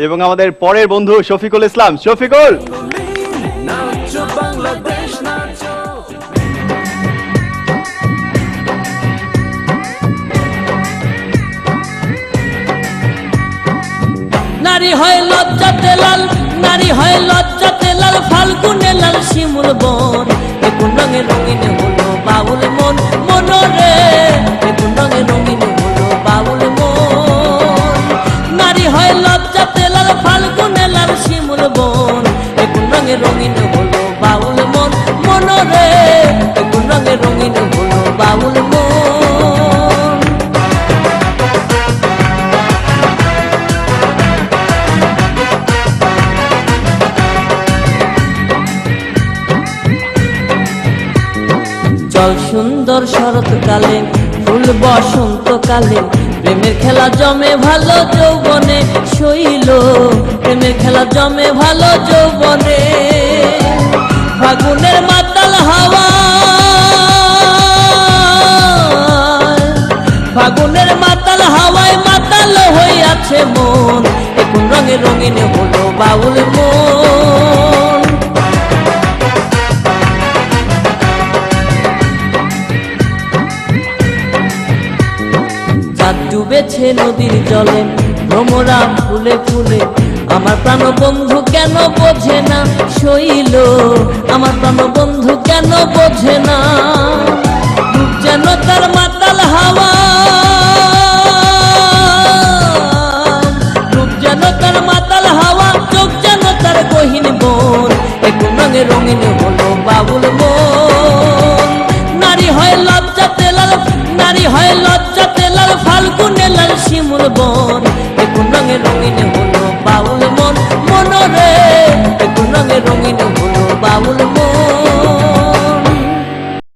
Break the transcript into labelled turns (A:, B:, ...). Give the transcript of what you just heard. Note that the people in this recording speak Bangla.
A: এবং আমাদের পরের বন্ধু শফিকুল ইসলাম। শফিকুল,
B: নারী হয় লজ্জাতে লাল, নারী হয় লজ্জাতে লাল, ফাল্গুনে লাল শিমুল বন, কোন রঙে রঙিন হলো বাউল মন, মনরে কোন রঙে রঙিন হলো বাউল মন। নারী হয় লজ্জাতে লাল, ফাল্গুনে লাল শিমুল বন, কোন রঙে রঙিন হলো বাউল মন, মনরে কোন রঙে রঙিন হলো বাউল মন। চল সুন্দর শরৎকালে, ফুল বসন্তকালে, প্রেমের খেলা জমে ভালো যৌবনে, শৈল প্রেমের খেলা জমে ভালো যৌবনে। ফাগুনের মাতাল হাওয়া, ফাগুনের মাতাল হাওয়ায় মাতাল হইয়াছে মন, কোন রঙে রঙিন হলো বাউল মন। চাঁদ ডুবেছে নদীর জলে, ভ্রমরা ফুলে ফুলে, আমার প্রাণ বন্ধু কেন বোঝে না, শৈল আমার প্রাণ বন্ধু কেন বোঝে না। রূপ যেন তার মাতাল হাওয়া, রূপ যেন তার মাতাল হাওয়া, চোখ যেন তার গহীন বন, কোন রঙে রঙিন হলো বাবুল মন। নারী হয় লজ্জাতে লাল, নারী হয় লজ্জাতে লাল, ফাল্গুনে লাল শিমুল বন, কোন রঙে রঙিন হলো বাউল মন, মনরে